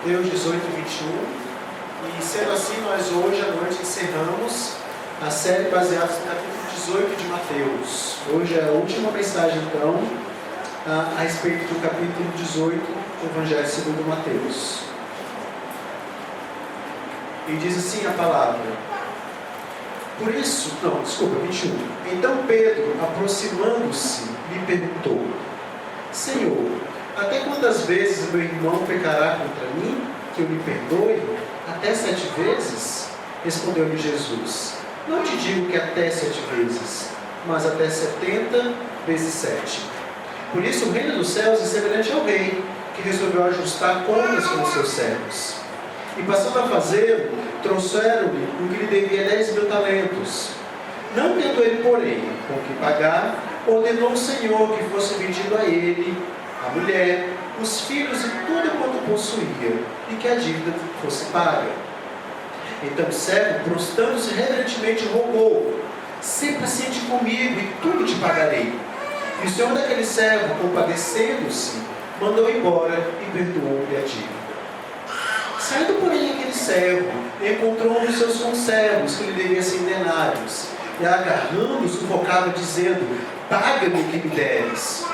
Mateus 18, 21. E sendo assim, nós hoje à noite encerramos a série baseada no capítulo 18 de Mateus. Hoje é a última mensagem, então, a respeito do capítulo 18 do Evangelho segundo Mateus. E diz assim a palavra: 21. Então Pedro, aproximando-se, lhe perguntou: Senhor, até quantas vezes meu irmão pecará contra mim, que eu lhe perdoe? Até 7 vezes? Respondeu-lhe Jesus: Não te digo que até 7 vezes, mas até 70 vezes 7. Por isso o reino dos céus é semelhante ao rei, que resolveu ajustar contas com os seus servos. E passando a fazê-lo, trouxeram-lhe o que lhe devia 10.000 talentos. Não tendo ele, porém, com o que pagar, ordenou o Senhor que fosse vendido a ele, a mulher, os filhos e tudo quanto possuía, e que a dívida fosse paga. Então o servo, prostrando-se reverentemente, rogou: Sê paciente comigo, e tudo te pagarei. E o senhor daquele servo, compadecendo-se, mandou embora e perdoou-lhe a dívida. Saindo, porém, aquele servo, encontrou um dos seus conservos, que lhe devia 100 denários, e agarrando-os, sufocava, dizendo: Paga-me o que me deres.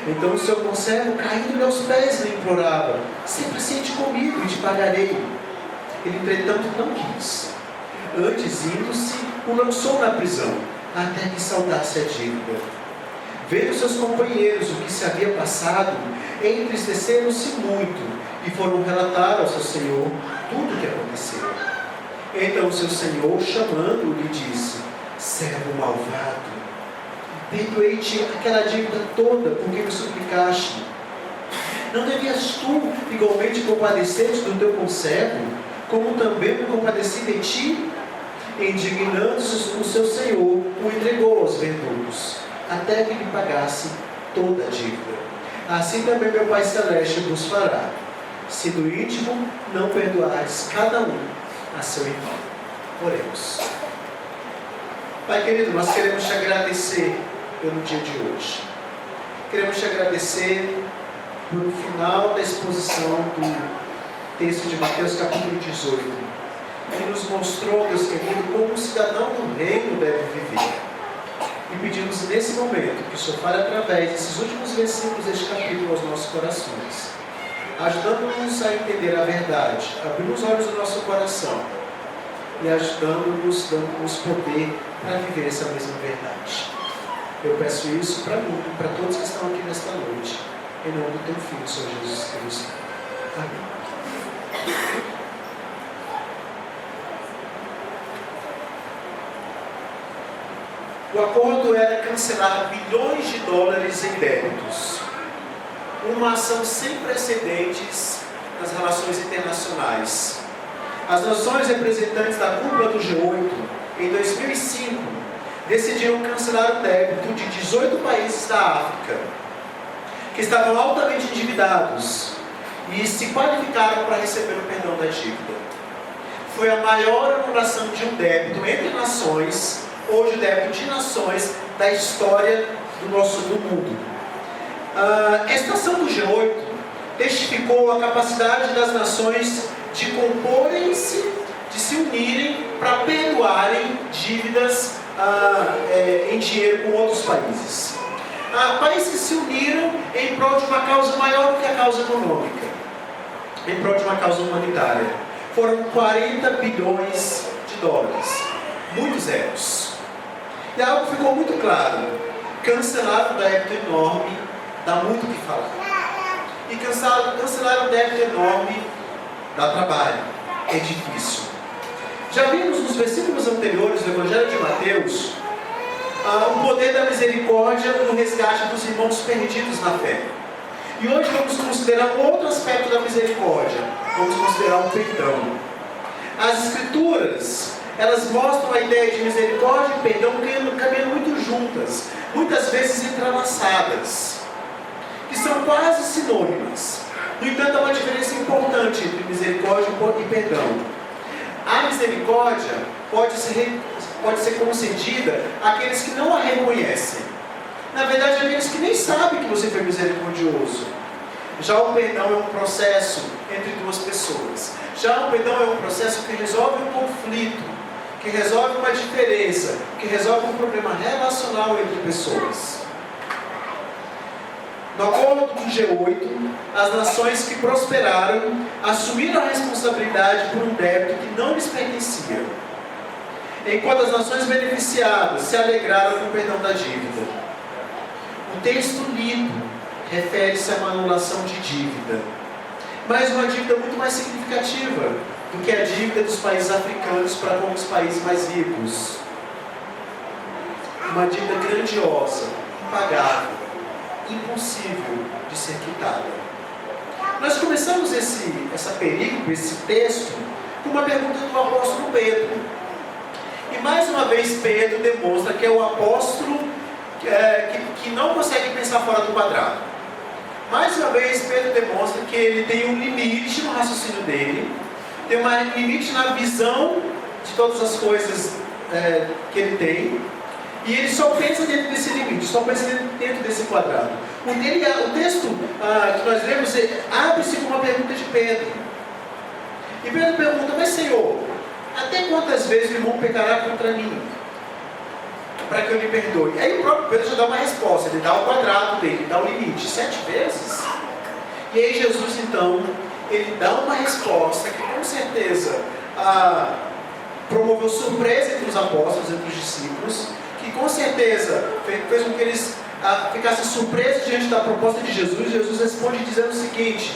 Então o seu conservo, caindo-lhe aos pés, lhe implorava: Sê paciente comigo e te pagarei. Ele, entretanto, não quis. Antes, indo-se, o lançou na prisão, até que saldasse a dívida. Vendo seus companheiros o que se havia passado, entristeceram-se muito, e foram relatar ao seu senhor tudo o que aconteceu. Então o seu senhor, chamando-o, lhe disse: Servo malvado, perdoei-te aquela dívida toda, porque me suplicaste. Não devias tu igualmente compadecer-te do teu conservo, como também me compadeci de ti? Indignando-se, o seu senhor o entregou aos verdugos, até que lhe pagasse toda a dívida. Assim também meu Pai Celeste vos fará, se do íntimo não perdoares cada um a seu irmão. Oremos. Pai querido, nós queremos te agradecer pelo dia de hoje. Queremos te agradecer pelo final da exposição do texto de Mateus capítulo 18, que nos mostrou, Deus querido, como um cidadão do reino deve viver. E pedimos nesse momento que o Senhor fale através desses últimos versículos deste capítulo aos nossos corações, ajudando-nos a entender a verdade, abrindo os olhos do nosso coração e ajudando-nos, dando-nos poder para viver essa mesma verdade. Eu peço isso para mim e para todos que estão aqui nesta noite, em nome do teu Filho, Senhor Jesus Cristo. Amém. O acordo era cancelar bilhões de dólares em débitos. Uma ação sem precedentes nas relações internacionais. As nações representantes da cúpula do G8, em 2005, decidiram cancelar o débito de 18 países da África, que estavam altamente endividados e se qualificaram para receber o perdão da dívida. Foi a maior anulação de um débito entre nações, hoje o débito de nações, da história do mundo. Esta ação do G8 testificou a capacidade das nações de comporem-se, de se unirem para perdoarem dívidas em dinheiro com outros países. Países que se uniram em prol de uma causa maior do que a causa econômica, em prol de uma causa humanitária. Foram 40 bilhões de dólares, muitos zeros. E algo ficou muito claro: cancelar um débito enorme dá muito o que falar. E cancelar um débito enorme dá trabalho, é difícil. Já vimos nos versículos anteriores do Evangelho de Mateus o poder da misericórdia no resgate dos irmãos perdidos na fé. E hoje vamos considerar um outro aspecto da misericórdia. Vamos considerar o perdão. As Escrituras, elas mostram a ideia de misericórdia e perdão caminhando muito juntas, muitas vezes entrelaçadas, que são quase sinônimas. No entanto, há uma diferença importante entre misericórdia e perdão. A misericórdia pode ser concedida àqueles que não a reconhecem. Na verdade, aqueles que nem sabem que você foi misericordioso. Já o perdão é um processo entre duas pessoas. Já o perdão é um processo que resolve um conflito, que resolve uma diferença, que resolve um problema relacional entre pessoas. No acordo do G8, as nações que prosperaram assumiram a responsabilidade por um débito que não lhes pertencia, enquanto as nações beneficiadas se alegraram com o perdão da dívida. O texto lido refere-se a uma anulação de dívida, mas uma dívida muito mais significativa do que a dívida dos países africanos para com os países mais ricos. Uma dívida grandiosa, impagável, impossível de ser quitada. Nós começamos essa perícope, esse texto, com uma pergunta do apóstolo Pedro. E mais uma vez Pedro demonstra que é o apóstolo que não consegue pensar fora do quadrado. Mais uma vez Pedro demonstra que ele tem um limite no raciocínio dele, tem um limite na visão de todas as coisas que ele tem, e ele só pensa dentro desse limite, só pensa dentro desse quadrado. O texto que nós lemos abre-se com uma pergunta de Pedro. E Pedro pergunta: mas Senhor, até quantas vezes o irmão pecará contra mim, para que eu lhe perdoe? Aí o próprio Pedro já dá uma resposta, ele dá o quadrado dele, ele dá o limite, 7 vezes. E aí Jesus então, ele dá uma resposta que com certeza promoveu surpresa entre os apóstolos, entre os discípulos, que com certeza fez com que eles ficassem surpresos diante da proposta de Jesus. Jesus responde dizendo o seguinte: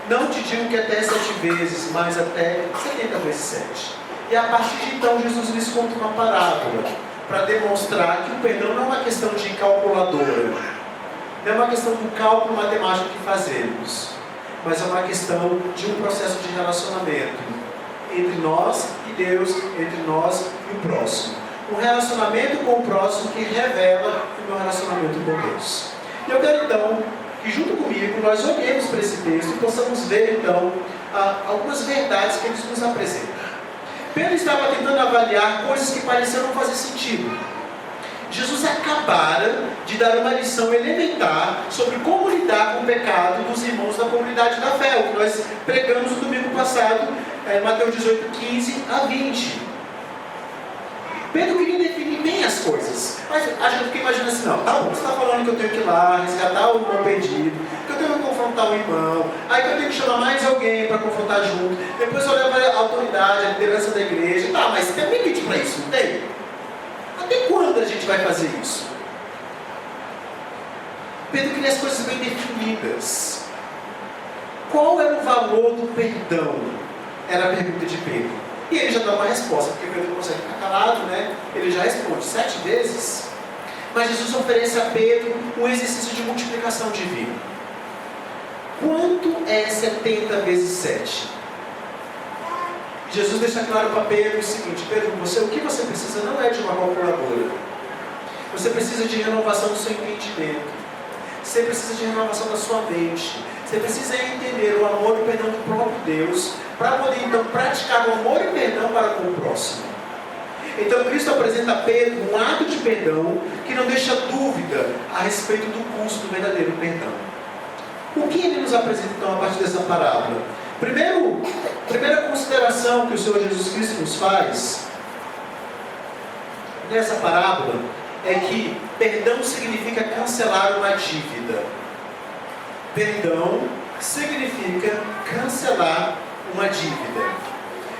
não te digo que até 7 vezes, mas até 70 vezes 7. E a partir de então Jesus lhes conta uma parábola, para demonstrar que o perdão não é uma questão de calculadora, não é uma questão do cálculo matemático que fazemos, mas é uma questão de um processo de relacionamento entre nós e Deus, entre nós e o próximo. Um relacionamento com o próximo que revela o meu relacionamento com Deus. E eu quero então que junto comigo nós olhemos para esse texto e possamos ver então algumas verdades que ele nos apresenta. Pedro estava tentando avaliar coisas que pareciam não fazer sentido. Jesus acabara de dar uma lição elementar sobre como lidar com o pecado dos irmãos da comunidade da fé, o que nós pregamos no domingo passado, Mateus 18, 15 a 20. Pedro queria definir bem as coisas, mas a gente fica imaginando assim: não, tá bom, você está falando que eu tenho que ir lá, resgatar o irmão perdido, que eu tenho que confrontar o irmão, aí que eu tenho que chamar mais alguém para confrontar junto, depois eu levo a autoridade, a liderança da igreja. Tá, mas tem um limite para isso, não tem? Até quando a gente vai fazer isso? Pedro queria as coisas bem definidas. Qual era o valor do perdão? Era a pergunta de Pedro. E ele já dá uma resposta, porque Pedro não consegue ficar calado, né? Ele já responde 7 vezes. Mas Jesus oferece a Pedro um exercício de multiplicação divina. Quanto é 70 vezes 7? Jesus deixa claro para Pedro o seguinte: Pedro, o que você precisa não é de uma calculadora. Você precisa de renovação do seu entendimento. Você precisa de renovação da sua mente. Você precisa entender o amor e o perdão do próprio Deus, para poder então praticar o amor e o perdão para com o próximo. Então Cristo apresenta a Pedro um ato de perdão que não deixa dúvida a respeito do custo do verdadeiro perdão. O que ele nos apresenta então a partir dessa parábola? Primeira consideração que o Senhor Jesus Cristo nos faz nessa parábola é que perdão significa cancelar uma dívida. Perdão significa cancelar uma dívida.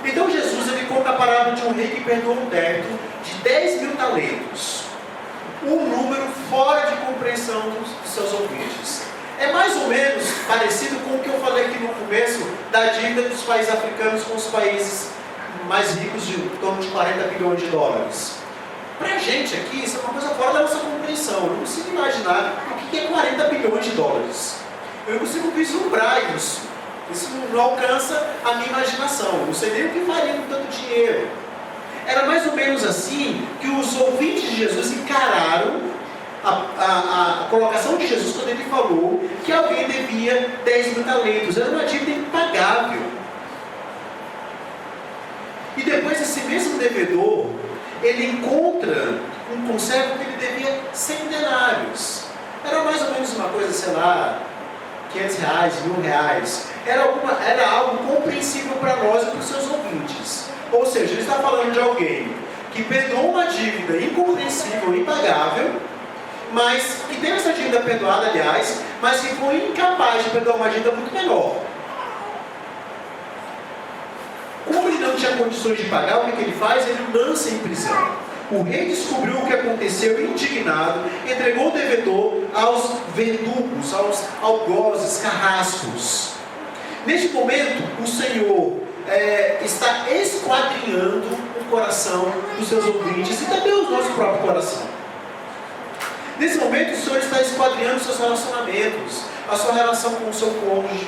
Então Jesus ele conta a parábola de um rei que perdoou um débito de 10 mil talentos. Um número fora de compreensão dos seus ouvintes. É mais ou menos parecido com o que eu falei aqui no começo da dívida dos países africanos com os países mais ricos, de em torno de 40 bilhões de dólares. Para a gente aqui, isso é uma coisa fora da nossa compreensão. Eu não consigo imaginar o que é 40 bilhões de dólares. Eu não consigo vislumbrar isso. Isso não alcança a minha imaginação. Eu não sei nem o que faria com tanto dinheiro. Era mais ou menos assim que os ouvintes de Jesus encararam a colocação de Jesus quando ele falou que alguém devia 10 mil talentos. Era uma dívida impagável. E depois esse mesmo devedor, ele encontra um conservo que ele devia 100 denários. Era mais ou menos uma coisa, sei lá, 500 reais, R$1.000. Era algo compreensível para nós e para os seus ouvintes. Ou seja, ele está falando de alguém que perdoou uma dívida incompreensível, impagável, mas que teve essa dívida perdoada, aliás, mas que foi incapaz de perdoar uma dívida muito menor. Como ele não tinha condições de pagar, o que ele faz? Ele lança em prisão. O rei descobriu o que aconteceu, indignado, entregou o devedor aos verdugos, aos algozes, carrascos. Neste momento, o Senhor está esquadrinhando o coração dos seus ouvintes e também o nosso próprio coração. Nesse momento, o Senhor está esquadrinhando os seus relacionamentos, a sua relação com o seu cônjuge,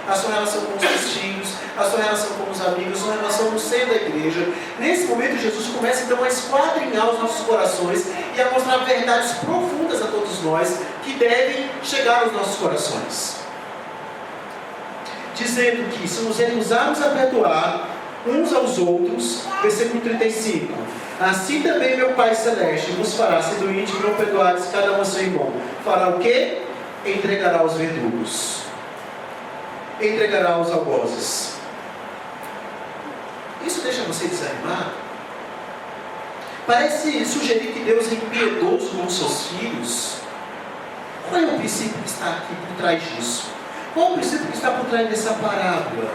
a sua relação com os seus filhos, a sua relação com os amigos, a sua relação no seio da igreja. Nesse momento, Jesus começa então a esquadrinhar os nossos corações e a mostrar verdades profundas a todos nós que devem chegar aos nossos corações. Dizendo que se nos recusarmos a perdoar uns aos outros, versículo 35, assim também meu Pai Celeste vos fará, sendo íntimo, não perdoares cada um a seu irmão. Fará o quê? Entregará aos verdugos. Entregará aos algozes. Isso deixa você desanimado? Parece sugerir que Deus é impiedoso com os seus filhos. Qual é o princípio que está aqui por trás disso? Qual é o princípio que está por trás dessa parábola?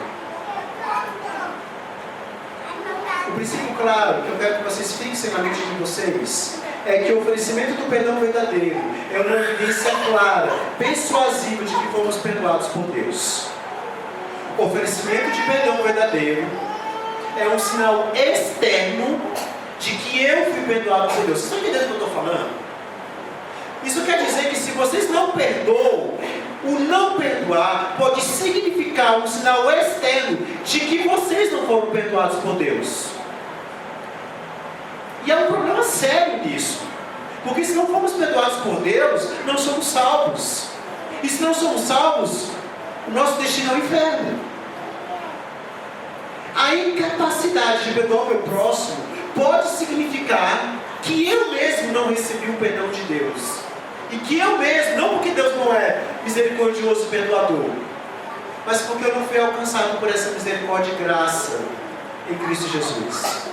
O princípio claro, que eu quero que vocês fixem na mente de vocês, é que o oferecimento do perdão verdadeiro é uma evidência clara, persuasiva de que fomos perdoados por Deus. O oferecimento de perdão verdadeiro é um sinal externo de que eu fui perdoado por Deus. Vocês estão entendendo o que eu estou falando? Isso quer dizer que se vocês não perdoam, o não perdoar pode significar um sinal externo de que vocês não foram perdoados por Deus. E há um problema sério nisso. Porque se não fomos perdoados por Deus, não somos salvos. E se não somos salvos, o nosso destino é o inferno. A incapacidade de perdoar o meu próximo pode significar que eu mesmo não recebi o perdão de Deus. E que eu mesmo, não porque Deus não é misericordioso e perdoador, mas porque eu não fui alcançado por essa misericórdia e graça em Cristo Jesus.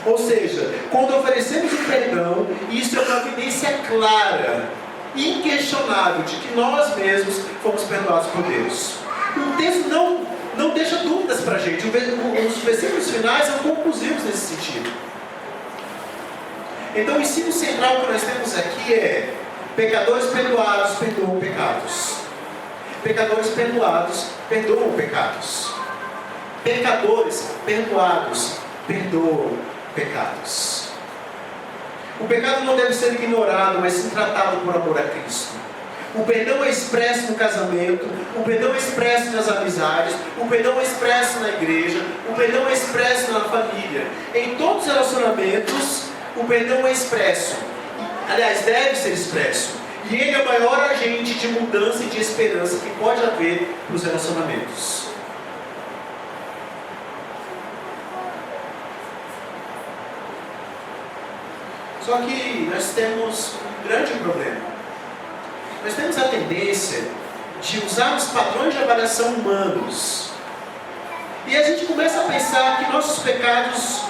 Ou seja, quando oferecemos o perdão, isso é uma evidência clara, inquestionável, de que nós mesmos fomos perdoados por Deus. O texto não deixa dúvidas para a gente. Os versículos finais são conclusivos nesse sentido. Então o ensino central que nós temos aqui é: pecadores perdoados perdoam pecados. Pecadores perdoados perdoam pecados. Pecadores perdoados perdoam pecados. O pecado não deve ser ignorado, mas sim tratado por amor a Cristo. O perdão é expresso no casamento, o perdão é expresso nas amizades, o perdão é expresso na igreja, o perdão é expresso na família. Em todos os relacionamentos, o perdão é expresso. Aliás, deve ser expresso. E ele é o maior agente de mudança e de esperança que pode haver nos relacionamentos. Só que nós temos um grande problema. Nós temos a tendência de usar os padrões de avaliação humanos. E a gente começa a pensar que nossos pecados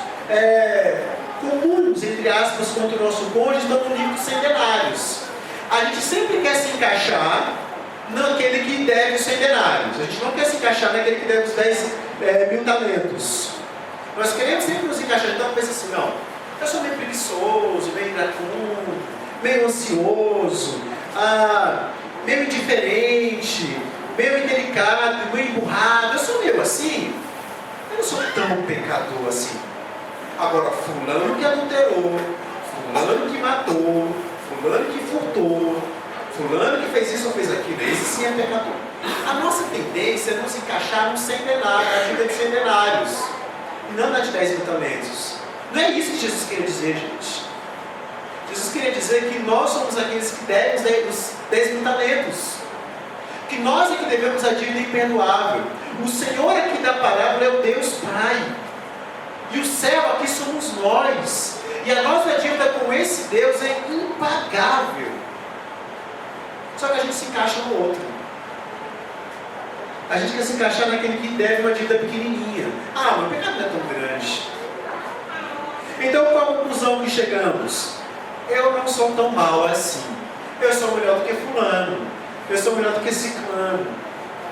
comuns, entre aspas, contra o nosso cônjuge estão no livro dos centenários. A gente sempre quer se encaixar naquele que deve os centenários. A gente não quer se encaixar naquele que deve os 10 mil talentos. Nós queremos sempre nos encaixar. Então pensa assim: não, eu sou meio preguiçoso, meio iracundo, meio ansioso, meio indiferente, meio indelicado, meio emburrado. Eu sou meio assim. Eu não sou tão pecador assim. Agora, fulano que adulterou, fulano que matou, fulano que furtou, fulano que fez isso ou fez aquilo, esse sim é pecador. A nossa tendência é nos encaixar no centenário, na vida de centenários, e não na de 10 mil talentos. Não é isso que Jesus queria dizer, gente. Jesus queria dizer que nós somos aqueles que devem os 10 mil talentos. Que nós é que devemos a dívida imperdoável. O Senhor aqui da parábola é o Deus Pai. E o céu aqui somos nós. E a nossa dívida com esse Deus é impagável. Só que a gente se encaixa no outro. A gente quer se encaixar naquele que deve uma dívida pequenininha. Ah, mas o pecado não é tão grande. Então, qual a conclusão que chegamos? Eu não sou tão mal assim. Eu sou melhor do que fulano. Eu sou melhor do que ciclano.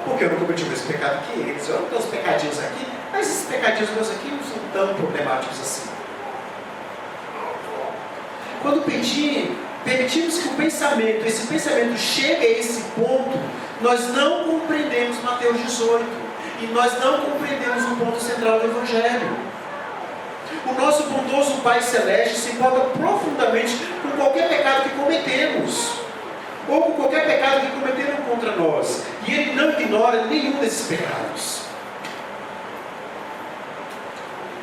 Porque eu não cometi o mesmo pecado que eles. Eu não tenho os pecadinhos aqui, mas esses pecadinhos meus aqui não são tão problemáticos assim. Quando permitimos que o pensamento, esse pensamento chegue a esse ponto, nós não compreendemos Mateus 18. E nós não compreendemos o ponto central do Evangelho. O nosso bondoso Pai Celeste se importa profundamente com qualquer pecado que cometemos. Ou com qualquer pecado que cometeram contra nós. E Ele não ignora nenhum desses pecados.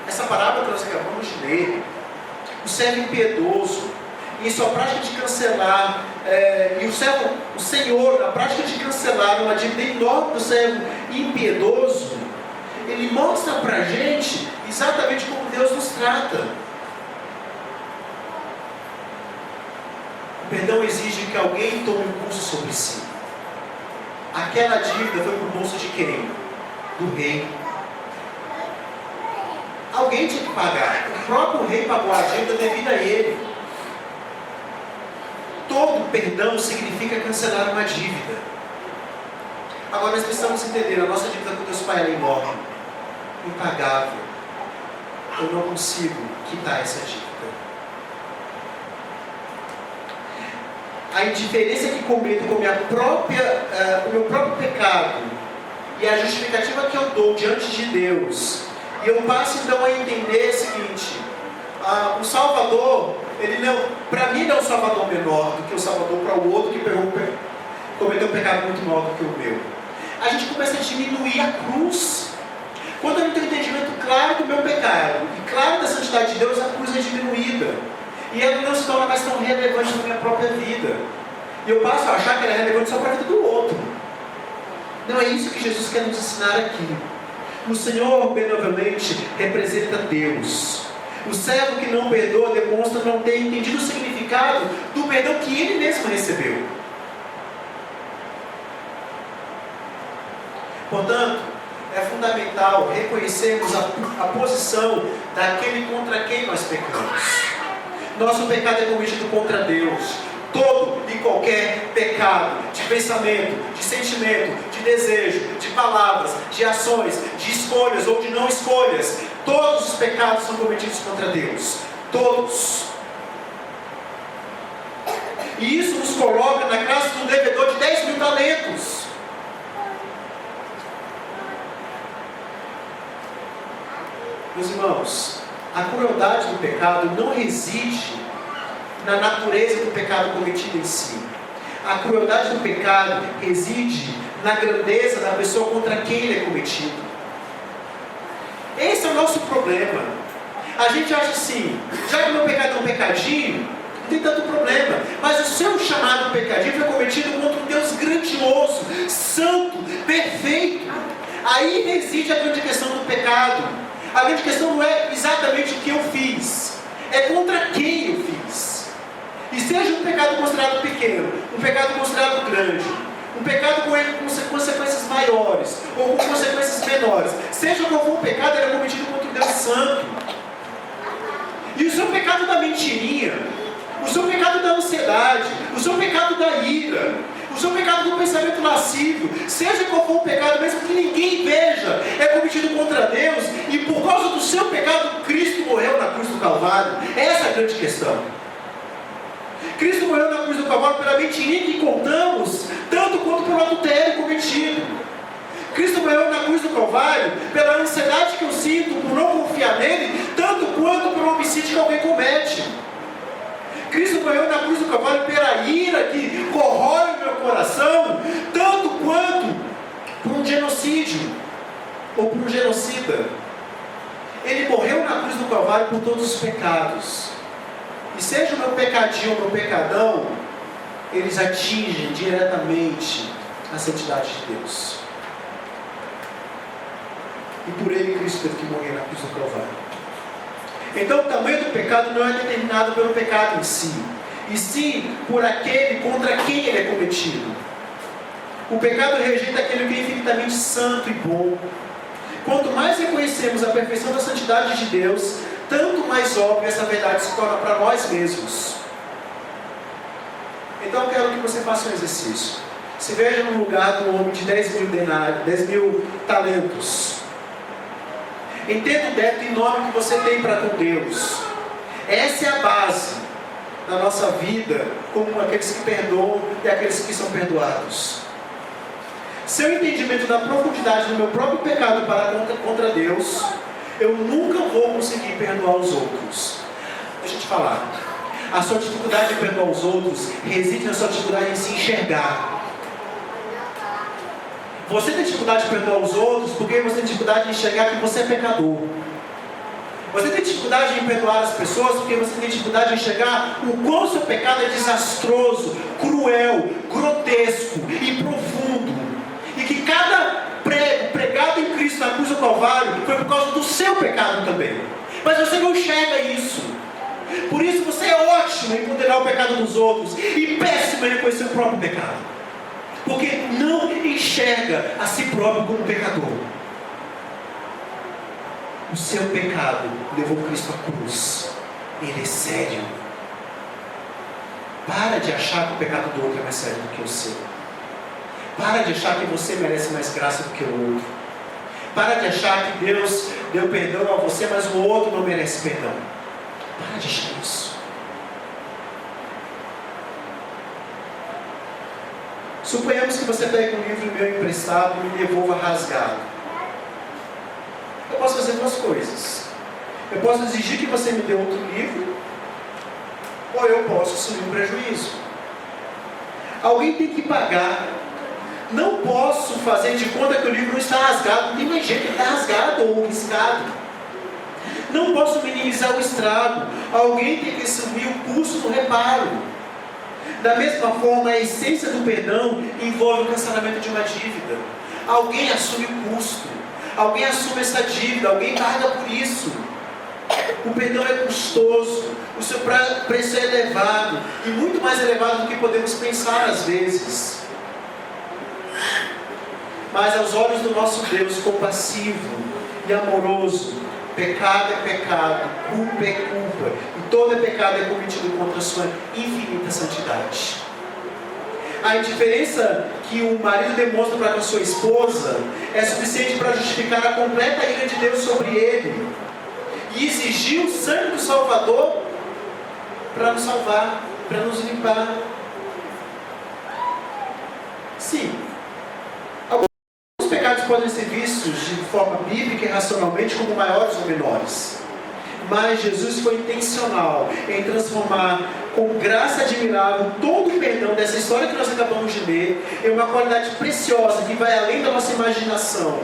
Essa parábola que nós acabamos de ler, o servo impiedoso, em sua prática de cancelar, e o Senhor, na prática de cancelar uma dívida enorme do servo impiedoso, Ele mostra para a gente exatamente como Deus nos trata. O perdão exige que alguém tome um curso sobre si. Aquela dívida foi para o bolso de quem? Do rei. Alguém tinha que pagar. O próprio rei pagou a dívida devida a ele. Todo perdão significa cancelar uma dívida. Agora nós precisamos entender, a nossa dívida com Deus Pai é enorme, impagável. Eu não consigo quitar essa dívida. A indiferença que cometo com o meu próprio pecado e a justificativa que eu dou diante de Deus, e eu passo então a entender o seguinte: o Salvador, para mim, não é um Salvador menor do que o Salvador para o outro que cometeu um pecado muito maior do que o meu. A gente começa a diminuir a cruz. Quando eu não tenho entendimento claro do meu pecado e claro da santidade de Deus, a cruz é diminuída. E ela não se torna mais tão relevante na minha própria vida. E eu passo a achar que ela é relevante só para a vida do outro. Não é isso que Jesus quer nos ensinar aqui. O Senhor, benevolente, representa Deus. O servo que não perdoa demonstra não ter entendido o significado do perdão que ele mesmo recebeu. Portanto, é fundamental reconhecermos a posição daquele contra quem nós pecamos. Nosso pecado é cometido contra Deus. Todo e qualquer pecado de pensamento, de sentimento, de desejo, de palavras, de ações, de escolhas ou de não escolhas, todos os pecados são cometidos contra Deus. Todos. E isso nos coloca na classe do devedor de 10 mil talentos. Meus irmãos, a crueldade do pecado não reside na natureza do pecado cometido em si. A crueldade do pecado reside na grandeza da pessoa contra quem ele é cometido. Esse é o nosso problema. A gente acha assim, já que o meu pecado é um pecadinho, não tem tanto problema. Mas o seu chamado pecadinho foi cometido contra um Deus grandioso, santo, perfeito. Aí reside a grande questão do pecado. A grande questão não é exatamente o que eu fiz, é contra quem eu fiz. E seja um pecado considerado pequeno, um pecado considerado grande, um pecado com consequências maiores ou com consequências menores, seja qual for o pecado, ele é cometido contra um Deus santo. E o seu pecado da mentirinha, o seu pecado da ansiedade, o seu pecado da ira, o seu pecado do pensamento lascivo, seja qual for o pecado, mesmo que ninguém veja, é cometido contra Deus, e por causa do seu pecado, Cristo morreu na cruz do Calvário. Essa é a grande questão. Cristo morreu na cruz do Calvário pela mentirinha que contamos, tanto quanto pelo adultério cometido. Cristo morreu na cruz do Calvário pela ansiedade que eu sinto por não confiar nele, tanto quanto pelo homicídio que alguém comete. Cristo morreu na cruz do Calvário pela ira que corrói o meu coração, tanto quanto por um genocídio ou por um genocida. Ele morreu na cruz do Calvário por todos os pecados. E seja o meu pecadinho ou o meu pecadão, eles atingem diretamente a santidade de Deus. E por ele Cristo teve que morrer na cruz do Calvário. Então o tamanho do pecado não é determinado pelo pecado em si, e sim por aquele contra quem ele é cometido. O pecado rejeita aquele que é infinitamente santo e bom. Quanto mais reconhecemos a perfeição da santidade de Deus, tanto mais óbvia essa verdade se torna para nós mesmos. Então eu quero que você faça um exercício. Se veja no lugar de um homem de 10 mil talentos. Entenda o débito enorme que você tem para com Deus. Essa é a base da nossa vida, como aqueles que perdoam e aqueles que são perdoados. Seu entendimento da profundidade do meu próprio pecado contra Deus, eu nunca vou conseguir perdoar os outros. Deixa eu te falar. A sua dificuldade de perdoar os outros reside na sua dificuldade em se enxergar. Você tem dificuldade de perdoar os outros porque você tem dificuldade de enxergar que você é pecador. Você tem dificuldade em perdoar as pessoas porque você tem dificuldade de enxergar o quão seu pecado é desastroso, cruel, grotesco e profundo. E que cada prego pregado em Cristo na cruz do Calvário foi por causa do seu pecado também. Mas você não enxerga isso. Por isso você é ótimo em condenar o pecado dos outros e péssimo em reconhecer o próprio pecado. Porque não enxerga a si próprio como pecador. O seu pecado levou Cristo à cruz. Ele é sério. Para de achar que o pecado do outro é mais sério do que o seu. Para de achar que você merece mais graça do que o outro. Para de achar que Deus deu perdão a você, mas o outro não merece perdão. Para de achar isso. Suponhamos que você pegue um livro meu emprestado e me devolva rasgado. Eu posso fazer duas coisas. Eu posso exigir que você me dê outro livro, ou eu posso assumir um prejuízo. Alguém tem que pagar. Não posso fazer de conta que o livro não está rasgado. Não tem mais jeito, ele está rasgado ou riscado. Não posso minimizar o estrago. Alguém tem que assumir o custo do reparo. Da mesma forma, a essência do perdão envolve o cancelamento de uma dívida. Alguém assume o custo. Alguém assume essa dívida. Alguém paga por isso. O perdão é custoso. O seu preço é elevado. E muito mais elevado do que podemos pensar às vezes. Mas aos olhos do nosso Deus compassivo e amoroso, pecado é pecado, culpa é culpa, e todo pecado é cometido contra a sua infinita santidade. A indiferença que o marido demonstra para com a sua esposa é suficiente para justificar a completa ira de Deus sobre ele e exigir o sangue do Salvador para nos salvar, para nos limpar. Sim, os pecados podem ser vistos de forma bíblica e racionalmente como maiores ou menores. Mas Jesus foi intencional em transformar com graça admirável todo o perdão dessa história que nós acabamos de ler em uma qualidade preciosa que vai além da nossa imaginação.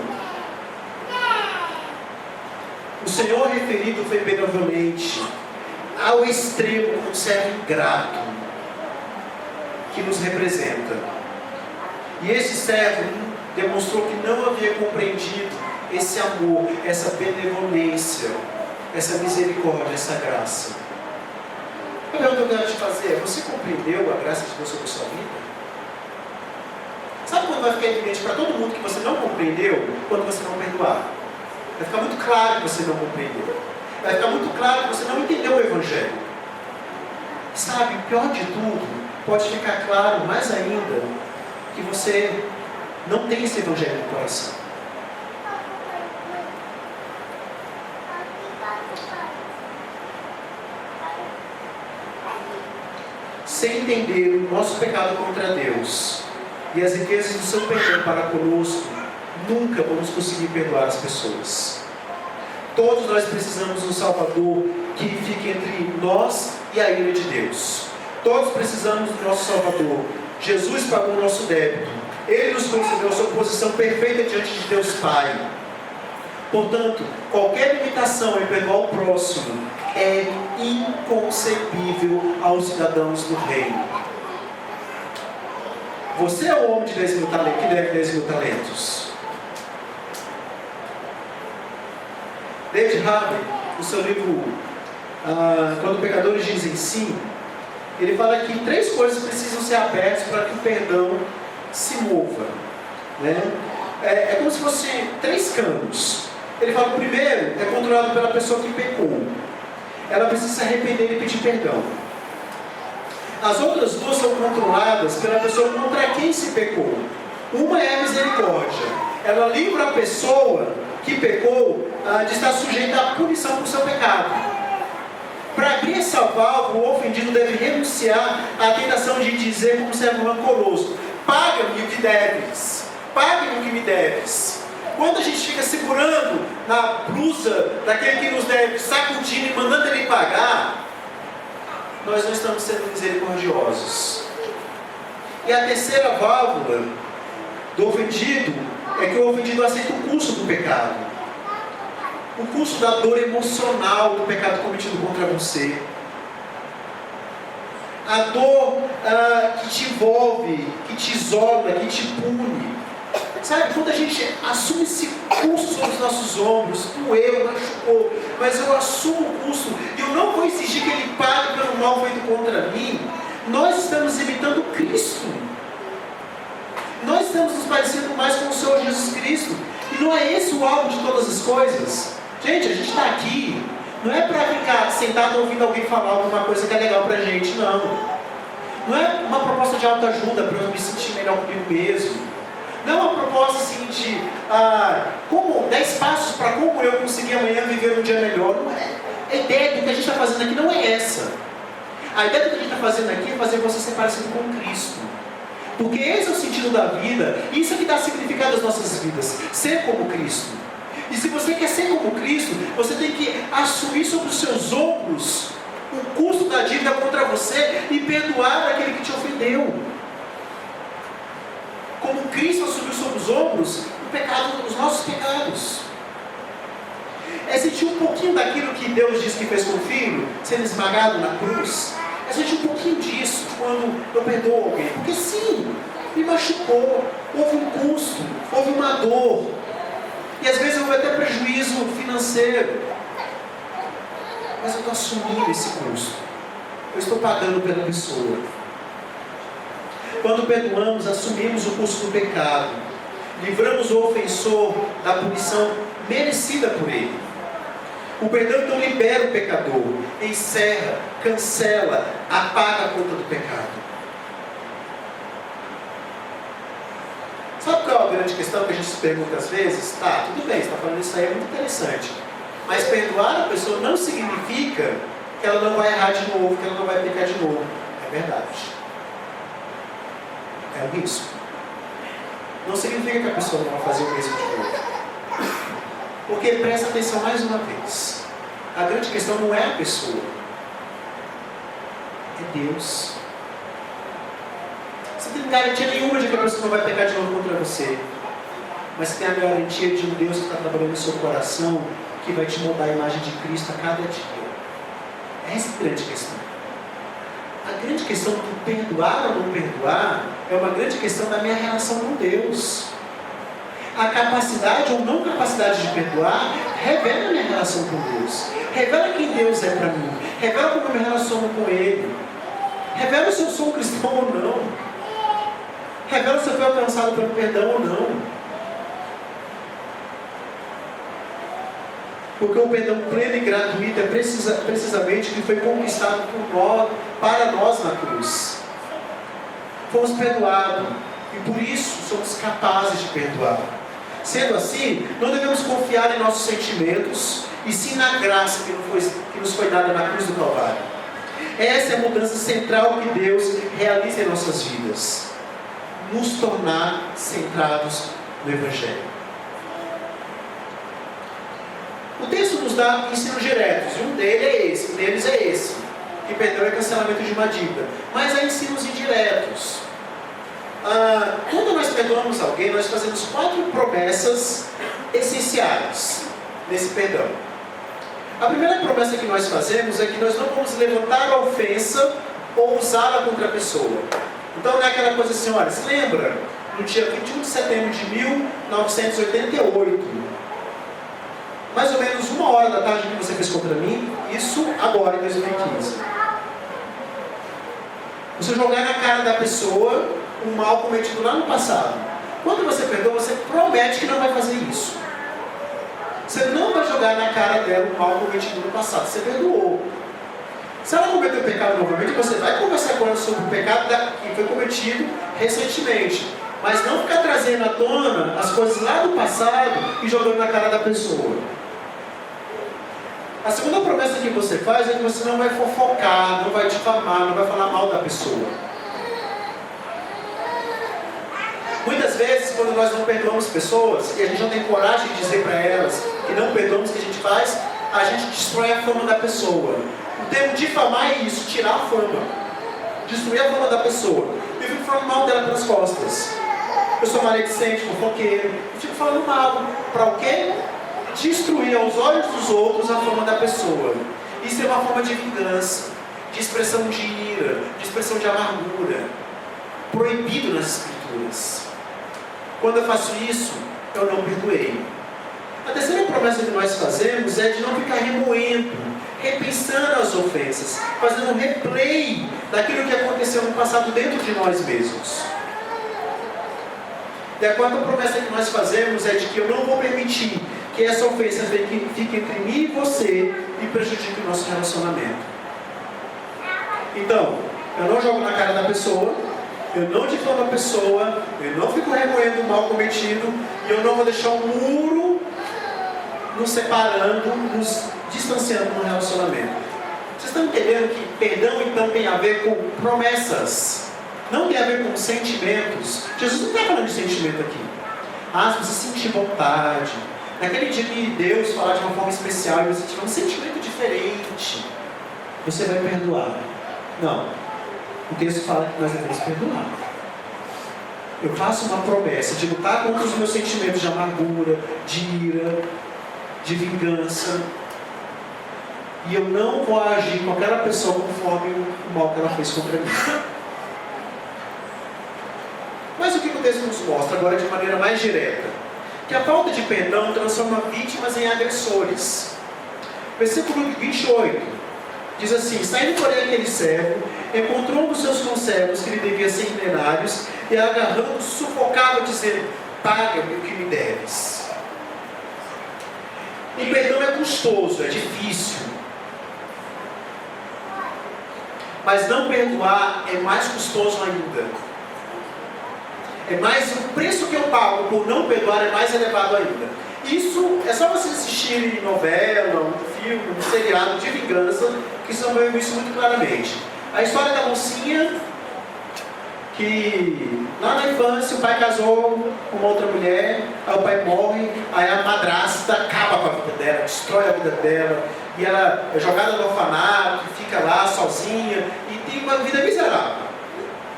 O Senhor referido foi benevolente ao extremo como um servo ingrato que nos representa. E esse servo demonstrou que não havia compreendido esse amor, essa benevolência, essa misericórdia, essa graça. A pergunta que eu quero te fazer é: você compreendeu a graça de Deus sobre a sua vida? Sabe quando vai ficar evidente para todo mundo que você não compreendeu? Quando você não perdoar. Vai ficar muito claro que você não compreendeu. Vai ficar muito claro que você não entendeu o Evangelho. Sabe, o pior de tudo, pode ficar claro mais ainda que você não tem esse Evangelho no coração. Sem entender o nosso pecado contra Deus e as riquezas do seu perdão para conosco, nunca vamos conseguir perdoar as pessoas. Todos nós precisamos de um Salvador que fique entre nós e a ira de Deus. Todos precisamos do nosso Salvador. Jesus pagou o nosso débito. Ele nos concedeu a sua posição perfeita diante de Deus Pai. Portanto, qualquer limitação em perdoar o próximo é inconcebível aos cidadãos do reino. Você é o homem de 10 mil talentos, que deve 10 mil talentos. David Harvey, no seu livro Quando Pecadores Dizem Sim, ele fala que 3 coisas precisam ser abertas para que o perdão se mova. Né? É como se fosse 3 canos. Ele fala: o primeiro é controlado pela pessoa que pecou. Ela precisa se arrepender e pedir perdão. As outras 2 são controladas pela pessoa contra quem se pecou. Uma é a misericórdia. Ela livra a pessoa que pecou de estar sujeita à punição por seu pecado. Para abrir essa válvula, o ofendido deve renunciar à tentação de dizer como servo rancoroso: paga-me o que deves, paga-me o que me deves. Quando a gente fica segurando na blusa daquele que nos deve, sacudindo e mandando ele pagar, nós não estamos sendo misericordiosos. E a terceira válvula do ofendido é que o ofendido aceita o custo do pecado. O custo da dor emocional do pecado cometido contra você. A dor que te envolve, que te isola, que te pune. Sabe, quando a gente assume esse custo sobre os nossos ombros, doeu, machucou, mas eu assumo o custo e eu não vou exigir que Ele pague pelo mal feito contra mim, nós estamos imitando Cristo. Nós estamos nos parecendo mais com o Senhor Jesus Cristo. E não é esse o alvo de todas as coisas? Gente, a gente está aqui, não é para ficar sentado ouvindo alguém falar alguma coisa que é legal para a gente, não. Não é uma proposta de autoajuda para eu me sentir melhor comigo mesmo. Não é uma proposta assim de 10 passos para como eu conseguir amanhã viver um dia melhor. Não é. A ideia do que a gente está fazendo aqui não é essa. A ideia do que a gente está fazendo aqui é fazer você ser parecido com Cristo. Porque esse é o sentido da vida, isso é que dá significado às nossas vidas, ser como Cristo. E se você quer ser como Cristo, você tem que assumir sobre os seus ombros o custo da dívida contra você e perdoar aquele que te ofendeu. Como Cristo assumiu sobre os ombros o pecado, os nossos pecados. É sentir um pouquinho daquilo que Deus disse que fez com o Filho, sendo esmagado na cruz. É sentir um pouquinho disso quando eu perdoo alguém. Porque sim, me machucou, houve um custo, houve uma dor. E às vezes houve até prejuízo financeiro. Mas eu estou assumindo esse custo. Eu estou pagando pela pessoa. Quando perdoamos, assumimos o custo do pecado. Livramos o ofensor da punição merecida por ele. O perdão então libera o pecador, encerra, cancela, apaga a conta do pecado. Sabe qual é a grande questão que a gente se pergunta às vezes? Tá, tudo bem, você está falando isso aí, é muito interessante. Mas perdoar a pessoa não significa que ela não vai errar de novo, que ela não vai pecar de novo. É verdade. É um risco. Não significa que a pessoa não vai fazer o mesmo de novo. Porque presta atenção mais uma vez. A grande questão não é a pessoa. É Deus. Você não tem garantia nenhuma de que a pessoa não vai pecar de novo contra você. Mas você tem a garantia de um Deus que está trabalhando no seu coração, que vai te moldar a imagem de Cristo a cada dia. Essa é a grande questão. A grande questão do perdoar ou não perdoar é uma grande questão da minha relação com Deus. A capacidade ou não capacidade de perdoar revela a minha relação com Deus. Revela quem Deus é para mim. Revela como eu me relaciono com Ele. Revela se eu sou um cristão ou não. Revela se eu fui alcançado pelo perdão ou não. Porque o perdão pleno e gratuito é precisamente o que foi conquistado por nós, para nós na cruz. Fomos perdoados e por isso somos capazes de perdoar. Sendo assim, não devemos confiar em nossos sentimentos e sim na graça que nos foi dada na cruz do Calvário. Essa é a mudança central que Deus realiza em nossas vidas. Nos tornar centrados no Evangelho. O texto nos dá ensinos diretos, e um deles é esse, que perdão é cancelamento de uma dívida. Mas há ensinos indiretos. Quando nós perdoamos alguém, nós fazemos 4 promessas essenciais nesse perdão. A primeira promessa que nós fazemos é que nós não vamos levantar a ofensa ou usá-la contra a pessoa. Então não é aquela coisa assim, olha, se lembra? No dia 21 de setembro de 1988, mais ou menos 1h da tarde que você fez contra mim, isso agora em 2015. Você jogar na cara da pessoa um mal cometido lá no passado. Quando você perdoa, você promete que não vai fazer isso. Você não vai jogar na cara dela um mal cometido no passado. Você perdoou. Se ela cometeu o pecado novamente, você vai conversar com ela sobre o pecado que foi cometido recentemente. Mas não ficar trazendo à tona as coisas lá do passado e jogando na cara da pessoa. A segunda promessa que você faz é que você não vai fofocar, não vai difamar, não vai falar mal da pessoa. Muitas vezes, quando nós não perdoamos pessoas, e a gente não tem coragem de dizer para elas que não perdoamos, o que a gente faz? A gente destrói a fama da pessoa. O termo difamar é isso, tirar a fama. Destruir a fama da pessoa. Eu fico falando mal dela pelas costas. Eu sou maledicente, fofoqueiro. Eu fico falando mal. Para o quê? Destruir aos olhos dos outros a fama da pessoa. Isso é uma forma de vingança, de expressão de ira, de expressão de amargura. Proibido nas Escrituras. Quando eu faço isso, eu não perdoei. A terceira promessa que nós fazemos é de não ficar remoendo, repensando as ofensas, fazendo um replay daquilo que aconteceu no passado dentro de nós mesmos. E a quarta promessa que nós fazemos é de que eu não vou permitir que essa ofensa fique entre mim e você e prejudique o nosso relacionamento. Então, eu não jogo na cara da pessoa, eu não difamo a pessoa, eu não fico remoendo o mal cometido e eu não vou deixar um muro nos separando, nos distanciando no relacionamento. Vocês estão entendendo que perdão então tem a ver com promessas, não tem a ver com sentimentos. Jesus não está falando de sentimento aqui. Se você sentir vontade, naquele dia que Deus falar de uma forma especial e você tiver um sentimento diferente, você vai perdoar. Não. O texto fala que nós devemos perdoar. Eu faço uma promessa de lutar contra os meus sentimentos de amargura, de ira, de vingança. E eu não vou agir com aquela pessoa conforme o mal que ela fez contra mim. Mas o que o texto nos mostra agora de maneira mais direta? Que a falta de perdão transforma vítimas em agressores. Versículo 28 diz assim: saindo porém aquele servo, encontrou um dos seus conservos que lhe devia 100 denários, e agarrando, sufocava, dizendo: paga-me o que me deves. O perdão é custoso, é difícil. Mas não perdoar é mais custoso ainda. O preço que eu pago por não perdoar é mais elevado ainda. Isso é só vocês assistirem novela, um filme, um seriado de vingança, que vocês vão ver isso muito claramente. A história da mocinha que lá na infância o pai casou com uma outra mulher, aí o pai morre, aí a madrasta acaba com a vida dela, destrói a vida dela, e ela é jogada no orfanato, fica lá sozinha e tem uma vida miserável.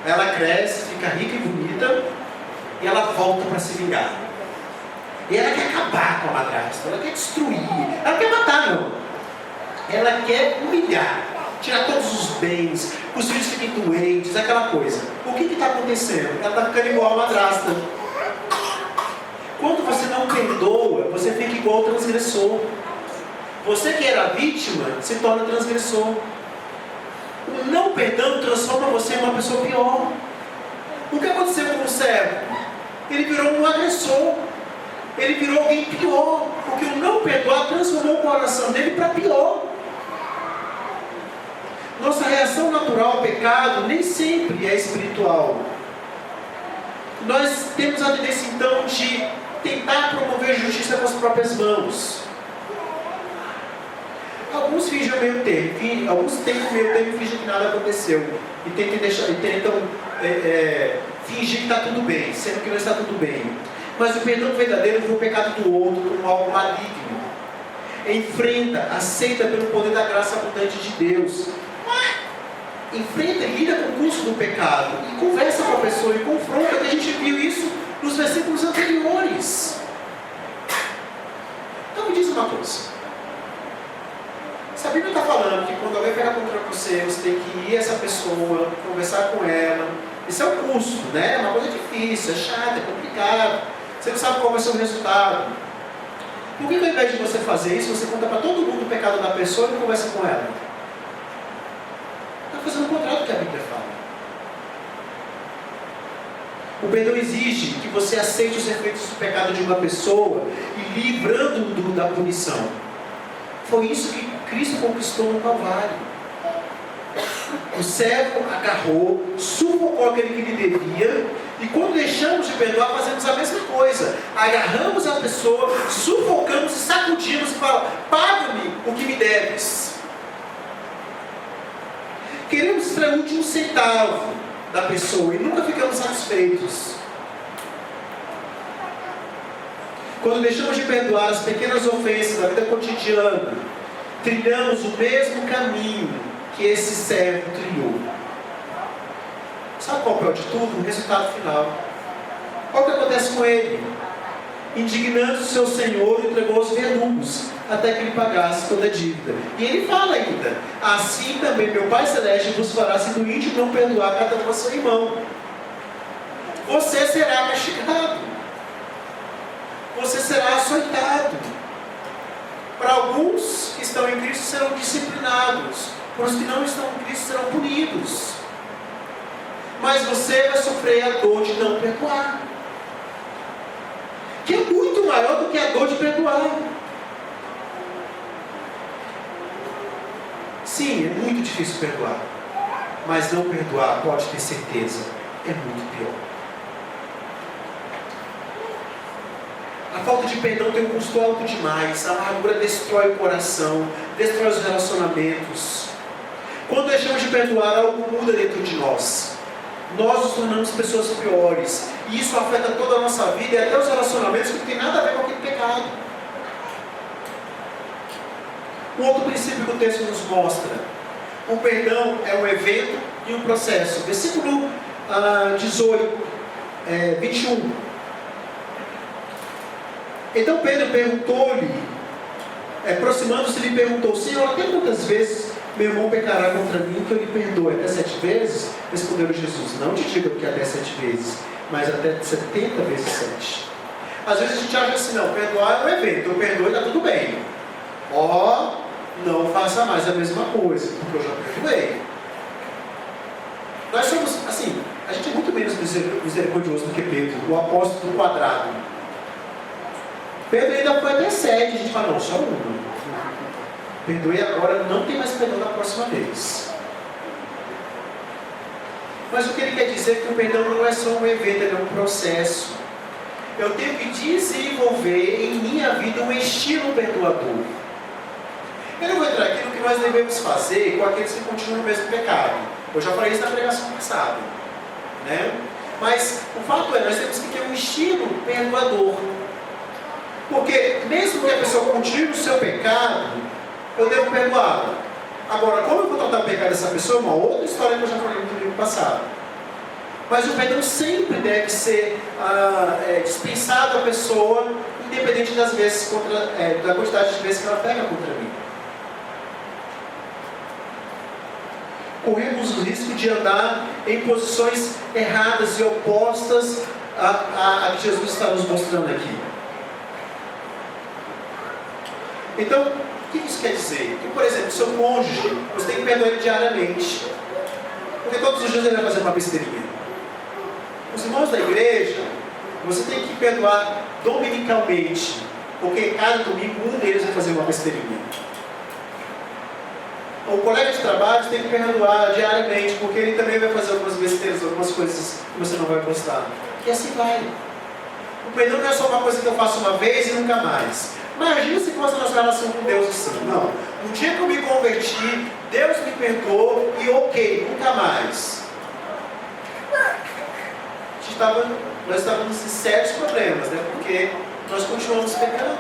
Ela cresce, fica rica e bonita, e ela volta para se vingar. E ela quer acabar com a madrasta, ela quer destruir, ela quer matar não. Ela quer humilhar, tirar todos os bens, os filhos fiquem doentes, aquela coisa. O que está acontecendo? Ela está ficando igual a madrasta. Quando você não perdoa, você fica igual ao transgressor. Você que era vítima, se torna transgressor. O não perdão transforma você em uma pessoa pior. O que aconteceu com o servo? Ele virou um agressor. Ele virou alguém pior. Porque o não perdoar transformou o coração dele para pior. Nossa reação natural ao pecado nem sempre é espiritual. Nós temos a tendência então de tentar promover justiça com as próprias mãos. Alguns fingem o meio termo, alguns tentam o meio termo e fingem que nada aconteceu. E tentam fingir que está tudo bem, sendo que não está tudo bem. Mas o perdão verdadeiro vê o pecado do outro como algo maligno. Enfrenta, aceita pelo poder da graça abundante de Deus. Enfrenta e lida com o custo do pecado. E conversa com a pessoa e confronta, que a gente viu isso nos versículos anteriores. Então me diz uma coisa. Se a Bíblia está falando que quando alguém pegar contra você, você tem que ir a essa pessoa, conversar com ela. Isso é um custo, né? É uma coisa difícil, é chato, é complicado. Você não sabe qual vai ser o resultado. Por que ao invés de você fazer isso, você conta para todo mundo o pecado da pessoa e não conversa com ela? Está fazendo o contrário do que a Bíblia fala. O perdão exige que você aceite os efeitos do pecado de uma pessoa e livrando-o da punição. Foi isso que Cristo conquistou no Calvário. O servo agarrou, sufocou aquele que lhe devia, e quando deixamos de perdoar, fazemos a mesma coisa. Agarramos a pessoa, sufocamos e sacudimos e falamos: paga-me o que me deves. Queremos extrair o último centavo da pessoa e nunca ficamos satisfeitos. Quando deixamos de perdoar as pequenas ofensas da vida cotidiana, trilhamos o mesmo caminho que esse servo trilhou. Sabe qual é o pior de tudo? O resultado final. Olha o que acontece com ele. Indignando o seu senhor, entregou os verdugos, até que ele pagasse toda a dívida. E ele fala ainda: assim também meu Pai Celeste vos fará, se do íntimo não perdoar cada um a seu irmão. Você será castigado. Você será açoitado. Para alguns que estão em Cristo serão disciplinados. Para os que não estão em Cristo serão punidos. Mas você vai sofrer a dor de não perdoar, que é muito maior do que a dor de perdoar. Sim, é muito difícil perdoar, mas não perdoar, pode ter certeza, é muito pior. A falta de perdão tem um custo alto demais. A amargura destrói o coração, destrói os relacionamentos. Quando deixamos de perdoar, algo muda dentro de nós. Nós nos tornamos pessoas piores. E isso afeta toda a nossa vida e até os relacionamentos que não tem nada a ver com aquele pecado. Um outro princípio que o texto nos mostra: o perdão é um evento e um processo. Versículo 21. Então Pedro perguntou-lhe, aproximando-se, lhe perguntou: Senhor, até quantas vezes meu irmão pecará contra mim que eu lhe perdoe? Até 7 vezes? Respondeu Jesus: não te digo que até 7 vezes, mas até 70 vezes 7. Às vezes a gente acha assim: não, perdoar é um evento, eu perdoo e está tudo bem. Não faça mais a mesma coisa, porque eu já perdoei. Nós somos, assim, a gente é muito menos misericordioso do que Pedro, o apóstolo do quadrado. Pedro ainda foi até 7, a gente fala: não, só uma. Perdoe agora, não tem mais perdão da próxima vez. Mas o que ele quer dizer é que o perdão não é só um evento, ele é um processo. Eu tenho que desenvolver em minha vida um estilo perdoador. Eu não vou entrar aqui no que nós devemos fazer com aqueles que continuam no mesmo pecado. Eu já falei isso na pregação passada, né? Mas o fato é, nós temos que ter um estilo perdoador. Porque mesmo que a pessoa continue no seu pecado, eu devo perdoá-la. Agora, como eu vou tratar o pecado dessa pessoa, é uma outra história que eu já falei no livro passado. Mas o perdão sempre deve ser dispensado à pessoa, independente das vezes da quantidade de vezes que ela pega contra mim. Corremos o risco de andar em posições erradas e opostas a que Jesus está nos mostrando aqui. Então, o que isso quer dizer? Que, por exemplo, seu cônjuge, você tem que perdoar ele diariamente. Porque todos os dias ele vai fazer uma besteirinha. Os irmãos da igreja, você tem que perdoar dominicalmente. Porque cada domingo um deles vai fazer uma besteirinha. O colega de trabalho tem que perdoar diariamente, porque ele também vai fazer algumas besteiras, algumas coisas que você não vai gostar. E assim vai. O perdão não é só uma coisa que eu faço uma vez e nunca mais. Imagina se fosse a nossa relação com Deus assim. Não. No dia que eu me converti, Deus me perdoou e ok, nunca mais. Nós estávamos em sérios problemas, né? Porque nós continuamos pecando.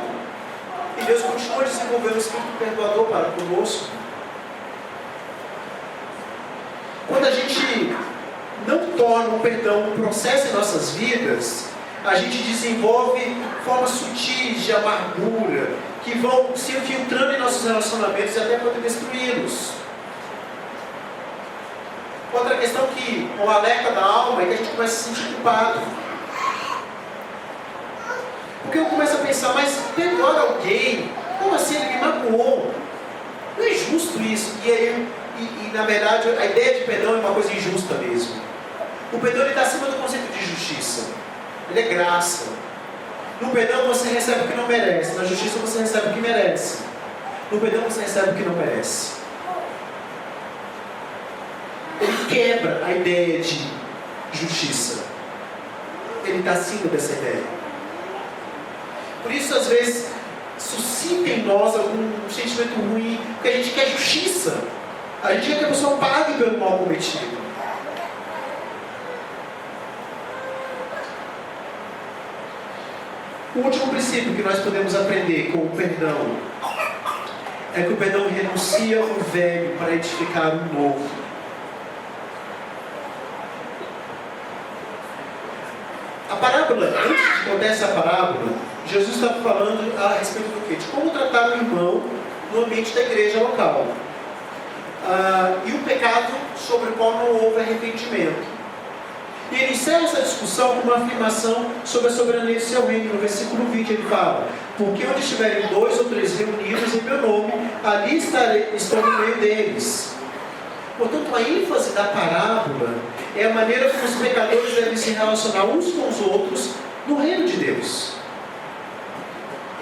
E Deus continua desenvolvendo o espírito perdoador para conosco. Quando a gente não torna o perdão um processo em nossas vidas, a gente desenvolve formas sutis de amargura que vão se infiltrando em nossos relacionamentos e até podem destruí-los. Outra questão que o alerta da alma é que a gente começa a se sentir culpado. Porque eu começo a pensar: mas perdoar alguém? Como assim? Ele me magoou. Não é justo isso. E na verdade, a ideia de perdão é uma coisa injusta mesmo. O perdão está acima do conceito de justiça. Ele é graça. No perdão você recebe o que não merece. Na justiça você recebe o que merece. No perdão você recebe o que não merece. Ele quebra a ideia de justiça. Ele está acima dessa ideia. Por isso, às vezes, suscita em nós algum sentimento ruim, porque a gente quer justiça. A gente quer que a pessoa pague pelo mal cometido. O último princípio que nós podemos aprender com o perdão é que o perdão renuncia o velho para edificar o novo. A parábola, antes de contar essa parábola, Jesus estava falando a respeito do quê? De como tratar o irmão no ambiente da igreja local. E o pecado sobre o qual não houve arrependimento. E ele encerra essa discussão com uma afirmação sobre a soberania do seu reino. No versículo 20 ele fala: porque onde estiverem 2 ou 3 reunidos em meu nome, ali estou no meio deles. Portanto, a ênfase da parábola é a maneira como os pecadores devem se relacionar uns com os outros no reino de Deus.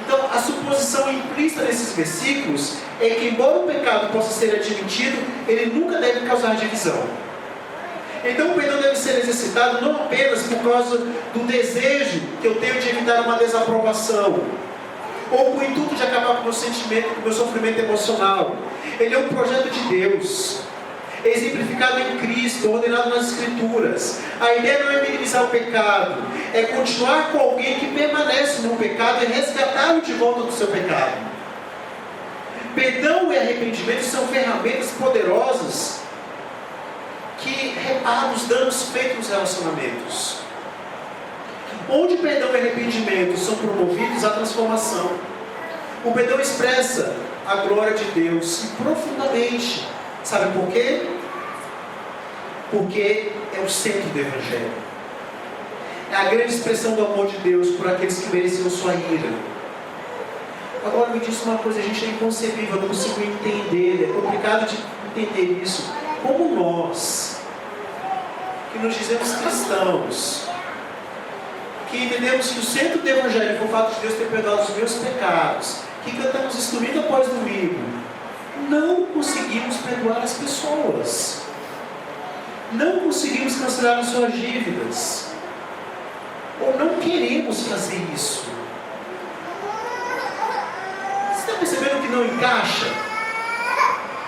Então, a suposição implícita nesses versículos é que, embora o pecado possa ser admitido, ele nunca deve causar divisão. Então, o perdão deve ser exercitado não apenas por causa do desejo que eu tenho de evitar uma desaprovação, ou com o intuito de acabar com o meu sentimento, com o meu sofrimento emocional. Ele é um projeto de Deus, exemplificado em Cristo, ordenado nas Escrituras. A ideia não é minimizar o pecado, é continuar com alguém que permanece no pecado e resgatá-lo de volta do seu pecado. Perdão e arrependimento são ferramentas poderosas que reparam os danos feitos nos relacionamentos. Onde perdão e arrependimento são promovidos, a transformação. O perdão expressa a glória de Deus profundamente. Sabe por quê? Porque é o centro do Evangelho. É a grande expressão do amor de Deus por aqueles que mereciam sua ira. Agora me diz uma coisa, a gente é inconcebível, eu não consigo entender, é complicado de entender isso. Como nós, que nos dizemos cristãos, que entendemos que o centro do Evangelho foi o fato de Deus ter perdoado os meus pecados, que cantamos isso domingo após domingo, não conseguimos perdoar as pessoas, não conseguimos cancelar as suas dívidas, ou não queremos fazer isso. Você está percebendo que não encaixa?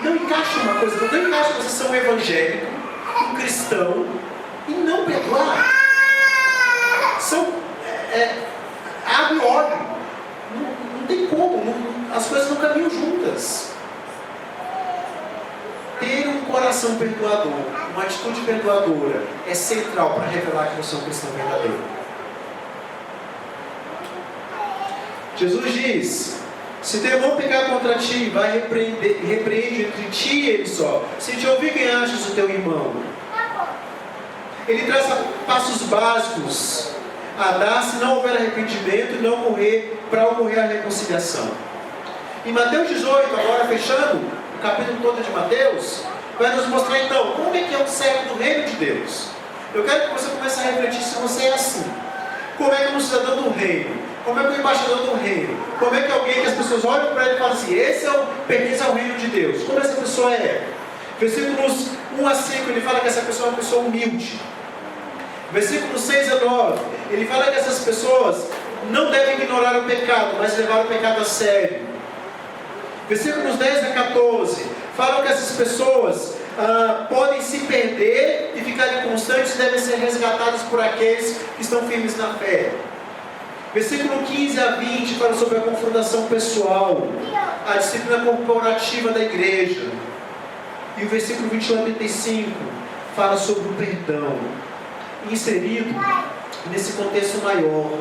Não encaixa uma coisa, não encaixa você ser um evangélico, um cristão, e não perdoar. Água e óleo. Não tem como, as coisas não caminham juntas. Ter um coração perdoador, uma atitude perdoadora, é central para revelar que você é um cristão verdadeiro. Jesus diz: se teu irmão pecar contra ti, vai repreende entre ti e ele só. Se te ouvir, quem achas o teu irmão? Ele traça passos básicos a dar se não houver arrependimento e não para ocorrer a reconciliação. Em Mateus 18, agora fechando o capítulo todo de Mateus, vai nos mostrar então como é que é um servo do reino de Deus. Eu quero que você comece a refletir se você é assim. Como é que é um cidadão do reino? Como é que é o embaixador do reino? Como é que é alguém que as pessoas olham para ele e falam assim: esse pertence ao reino de Deus? Como essa pessoa é? Versículos 1 a 5, ele fala que essa pessoa é uma pessoa humilde. Versículos 6 a 9, ele fala que essas pessoas não devem ignorar o pecado, mas levar o pecado a sério. Versículos 10 a 14, falam que essas pessoas podem se perder e ficar inconstantes e devem ser resgatadas por aqueles que estão firmes na fé. Versículo 15 a 20 fala sobre a confrontação pessoal, a disciplina corporativa da igreja. E o versículo 21 a 35 fala sobre o perdão, inserido nesse contexto maior,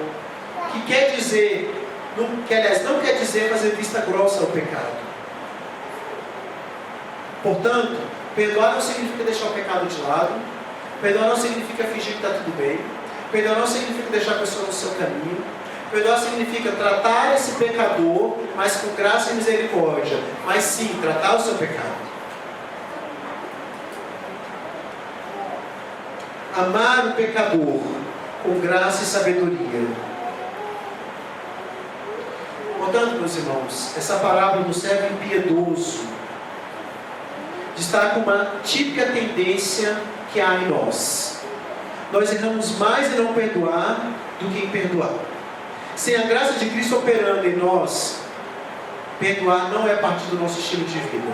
que quer dizer, não quer dizer fazer vista grossa ao pecado. Portanto, perdoar não significa deixar o pecado de lado, perdoar não significa fingir que está tudo bem, perdoar não significa deixar a pessoa no seu caminho, perdoar significa tratar esse pecador, mas com graça e misericórdia, mas sim, tratar o seu pecado. amar o pecador com graça e sabedoria. Portanto, meus irmãos, essa parábola do servo impiedoso destaca uma típica tendência que há em nós. Nós erramos mais em não perdoar do que em perdoar. Sem a graça de Cristo operando em nós, perdoar não é parte do nosso estilo de vida.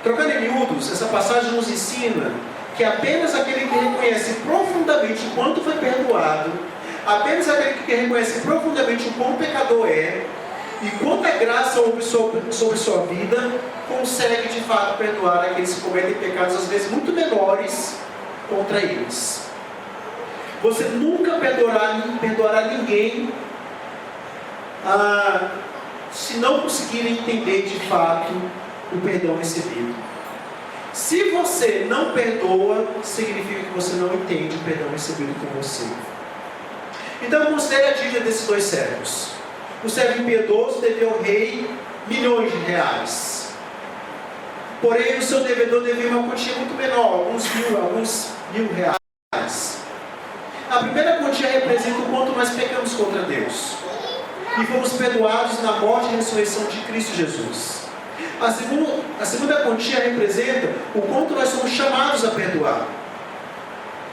Trocando em miúdos, essa passagem nos ensina que apenas aquele que reconhece profundamente o quanto foi perdoado, apenas aquele que reconhece profundamente o quão pecador é, e quanta graça houve sobre sua vida, consegue de fato perdoar aqueles que cometem pecados às vezes muito menores contra eles. Você nunca perdoará ninguém se não conseguir entender de fato o perdão recebido. Se você não perdoa, significa que você não entende o perdão recebido por você. Então considere a dívida desses dois servos. O servo impiedoso devia ao rei milhões de reais. Porém, o seu devedor devia uma quantia muito menor, alguns mil reais. A primeira quantia representa o quanto nós pecamos contra Deus e fomos perdoados na morte e ressurreição de Cristo Jesus. A segunda quantia representa o quanto nós somos chamados a perdoar,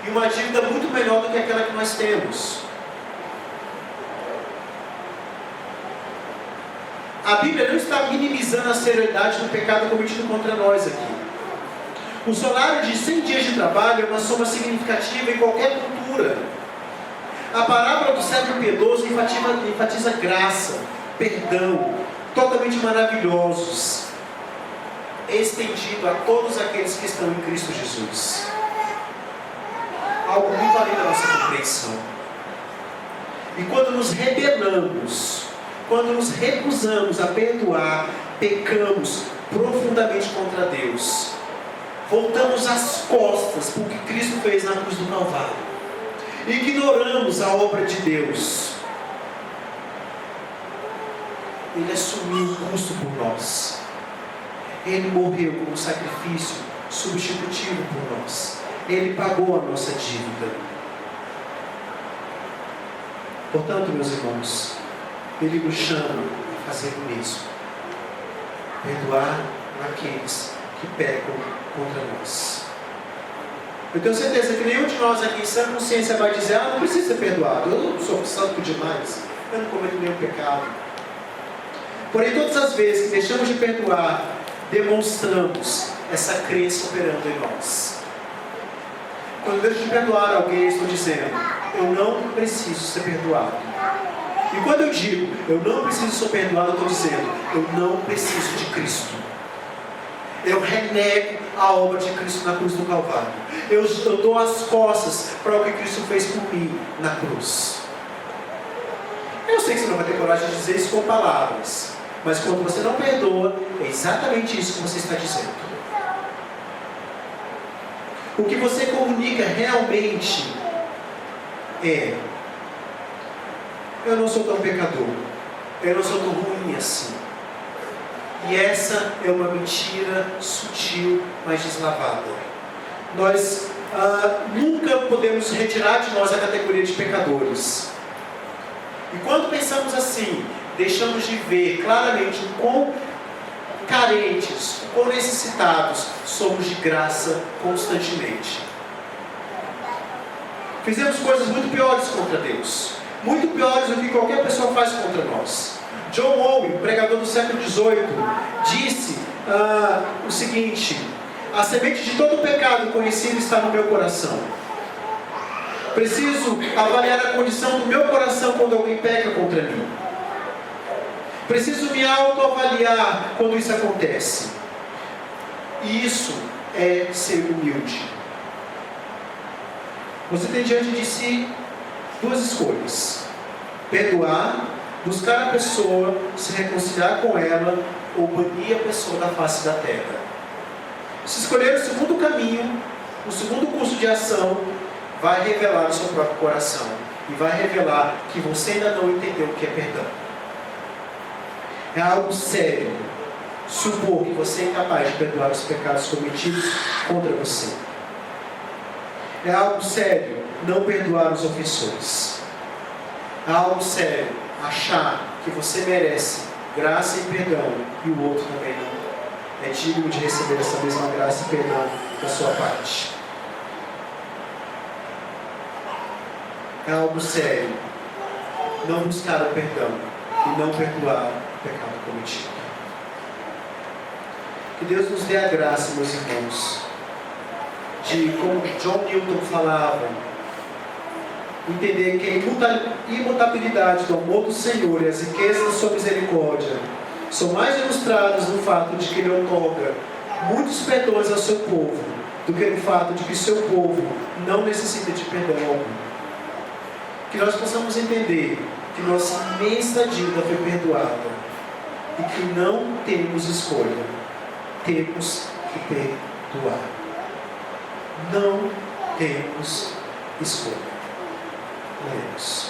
e uma dívida muito menor do que aquela que nós temos. A Bíblia não está minimizando a seriedade do pecado cometido contra nós aqui. O salário de 100 dias de trabalho é uma soma significativa em qualquer cultura. A parábola do servo impiedoso enfatiza graça, perdão, totalmente maravilhosos, estendido a todos aqueles que estão em Cristo Jesus. Algo muito além da nossa compreensão. E quando nos rebelamos, quando nos recusamos a perdoar, pecamos profundamente contra Deus. Voltamos as costas para o que Cristo fez na cruz do Calvário. Ignoramos a obra de Deus. Ele assumiu o custo por nós. Ele morreu como sacrifício substitutivo por nós. Ele pagou a nossa dívida. Portanto, meus irmãos, Ele nos chama a fazer o mesmo. Perdoar aqueles que pecam contra nós. Eu tenho certeza que nenhum de nós aqui em sã consciência vai dizer: não preciso ser perdoado, eu não sou santo demais, eu não cometo nenhum pecado. Porém, todas as vezes que deixamos de perdoar, demonstramos essa crença operando em nós. Quando eu deixo de perdoar alguém, eu estou dizendo: eu não preciso ser perdoado. E quando eu digo eu não preciso ser perdoado, eu estou dizendo: eu não preciso de Cristo. Eu renego a obra de Cristo na cruz do Calvário. Eu dou as costas para o que Cristo fez por mim na cruz. Eu sei que você não vai ter coragem de dizer isso com palavras, mas quando você não perdoa, é exatamente isso que você está dizendo. O que você comunica realmente é: eu não sou tão pecador, eu não sou tão ruim assim. E essa é uma mentira sutil, mas deslavada. Nós nunca podemos retirar de nós a categoria de pecadores. E quando pensamos assim, deixamos de ver claramente o quão carentes, o quão necessitados somos de graça constantemente. Fizemos coisas muito piores contra Deus, muito piores do que qualquer pessoa faz contra nós. John Owen, pregador do século XVIII, disse o seguinte: a semente de todo pecado conhecido está no meu coração. Preciso avaliar a condição do meu coração quando alguém peca contra mim. Preciso me autoavaliar quando isso acontece. E isso é ser humilde. Você tem diante de si duas escolhas: perdoar, buscar a pessoa, se reconciliar com ela, ou banir a pessoa da face da terra. Se escolher o segundo caminho, o segundo curso de ação, vai revelar o seu próprio coração e vai revelar que você ainda não entendeu o que é perdão. É algo sério supor que você é incapaz de perdoar os pecados cometidos contra você. É algo sério não perdoar os ofensores. É algo sério achar que você merece graça e perdão e o outro também não é digno de receber essa mesma graça e perdão da sua parte. É algo sério não buscar o perdão e não perdoar o pecado cometido. Que Deus nos dê a graça, meus irmãos, de, como John Newton falava, entender que a imutabilidade do amor do Senhor e as riquezas da sua misericórdia são mais ilustradas no fato de que Ele outorga muitos perdões ao seu povo do que no fato de que seu povo não necessita de perdão algum. Que nós possamos entender que nossa imensa dívida foi perdoada e que não temos escolha, temos que perdoar. Não temos escolha. Oremos.